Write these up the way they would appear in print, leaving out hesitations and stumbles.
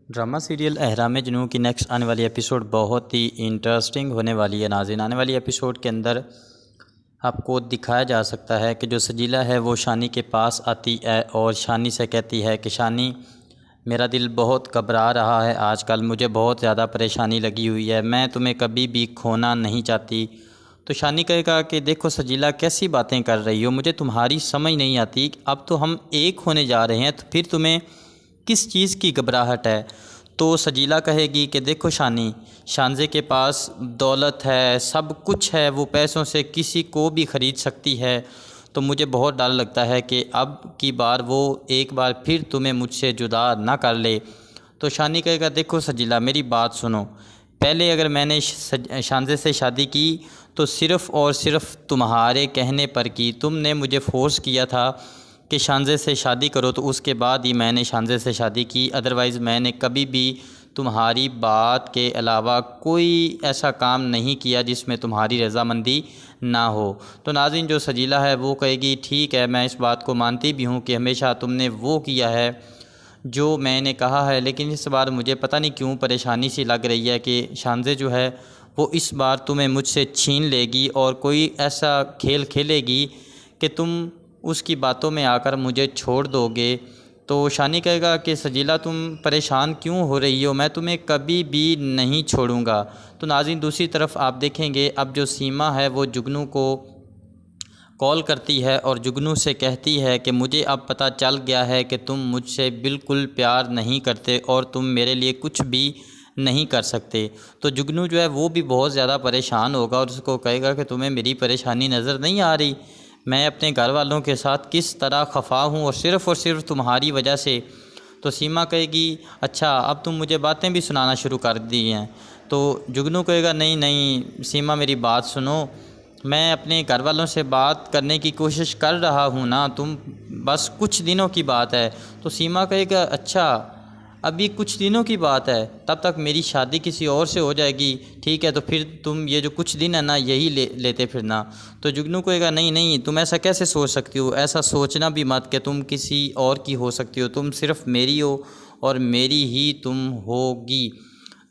Drama serial احرام جنوں کی نیکسٹ آنے والی ایپیسوڈ بہت ہی انٹرسٹنگ ہونے والی ہے ناظرین۔ آنے والی ایپیسوڈ کے اندر آپ کو دکھایا جا سکتا ہے کہ جو سجیلہ ہے وہ شانی کے پاس آتی ہے اور شانی سے کہتی ہے کہ شانی میرا دل بہت گھبرا رہا ہے، آج کل مجھے بہت زیادہ پریشانی لگی ہوئی ہے، میں تمہیں کبھی بھی کھونا نہیں چاہتی۔ تو شانی کہے گا کہ دیکھو سجیلہ کیسی باتیں کر رہی ہو، مجھے تمہاری سمجھ نہیں آتی، اب تو ہم ایک ہونے جا رہے ہیں تو پھر تمہیں کس چیز کی گھبراہٹ ہے؟ تو سجیلہ کہے گی کہ دیکھو شانی، شانزے کے پاس دولت ہے، سب کچھ ہے، وہ پیسوں سے کسی کو بھی خرید سکتی ہے، تو مجھے بہت ڈر لگتا ہے کہ اب کی بار وہ ایک بار پھر تمہیں مجھ سے جدا نہ کر لے۔ تو شانی کہے گا دیکھو سجیلہ میری بات سنو، پہلے اگر میں نے شانزے سے شادی کی تو صرف اور صرف تمہارے کہنے پر کی، تم نے مجھے فورس کیا تھا کہ شانزے سے شادی کرو، تو اس کے بعد ہی میں نے شانزے سے شادی کی، ادروائز میں نے کبھی بھی تمہاری بات کے علاوہ کوئی ایسا کام نہیں کیا جس میں تمہاری رضامندی نہ ہو۔ تو ناظرین جو سجیلہ ہے وہ کہے گی ٹھیک ہے، میں اس بات کو مانتی بھی ہوں کہ ہمیشہ تم نے وہ کیا ہے جو میں نے کہا ہے، لیکن اس بار مجھے پتہ نہیں کیوں پریشانی سی لگ رہی ہے کہ شانزے جو ہے وہ اس بار تمہیں مجھ سے چھین لے گی اور کوئی ایسا کھیل کھیلے گی کہ تم اس کی باتوں میں آ کر مجھے چھوڑ دو گے۔ تو شانی کہے گا کہ سجیلہ تم پریشان کیوں ہو رہی ہو، میں تمہیں کبھی بھی نہیں چھوڑوں گا۔ تو ناظرین دوسری طرف آپ دیکھیں گے اب جو سیما ہے وہ جگنو کو کال کرتی ہے اور جگنو سے کہتی ہے کہ مجھے اب پتہ چل گیا ہے کہ تم مجھ سے بالکل پیار نہیں کرتے اور تم میرے لیے کچھ بھی نہیں کر سکتے۔ تو جگنو جو ہے وہ بھی بہت زیادہ پریشان ہوگا اور اس کو کہے گا کہ تمہیں میری پریشانی نظر نہیں آ رہی، میں اپنے گھر والوں کے ساتھ کس طرح خفا ہوں اور صرف تمہاری وجہ سے۔ تو سیما کہے گی اچھا اب تم مجھے باتیں بھی سنانا شروع کر دی ہیں۔ تو جگنو کہے گا نہیں سیما میری بات سنو، میں اپنے گھر والوں سے بات کرنے کی کوشش کر رہا ہوں نا، تم بس کچھ دنوں کی بات ہے۔ تو سیما کہے گا اچھا ابھی کچھ دنوں کی بات ہے، تب تک میری شادی کسی اور سے ہو جائے گی، ٹھیک ہے تو پھر تم یہ جو کچھ دن ہے نا یہی لیتے پھرنا۔ تو جگنو کہے گا نہیں تم ایسا کیسے سوچ سکتی ہو، ایسا سوچنا بھی مت کہ تم کسی اور کی ہو سکتی ہو، تم صرف میری ہو اور میری ہی تم ہوگی۔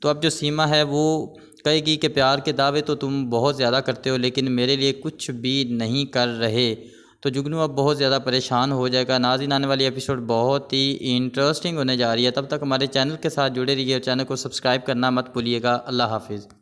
تو اب جو سیما ہے وہ کہے گی کہ پیار کے دعوے تو تم بہت زیادہ کرتے ہو لیکن میرے لیے کچھ بھی نہیں کر رہے۔ تو جگنو اب بہت زیادہ پریشان ہو جائے گا۔ ناظرین آنے والی ایپیسوڈ بہت ہی انٹرسٹنگ ہونے جا رہی ہے، تب تک ہمارے چینل کے ساتھ جڑے رہیے اور چینل کو سبسکرائب کرنا مت بھولیے گا۔ اللہ حافظ۔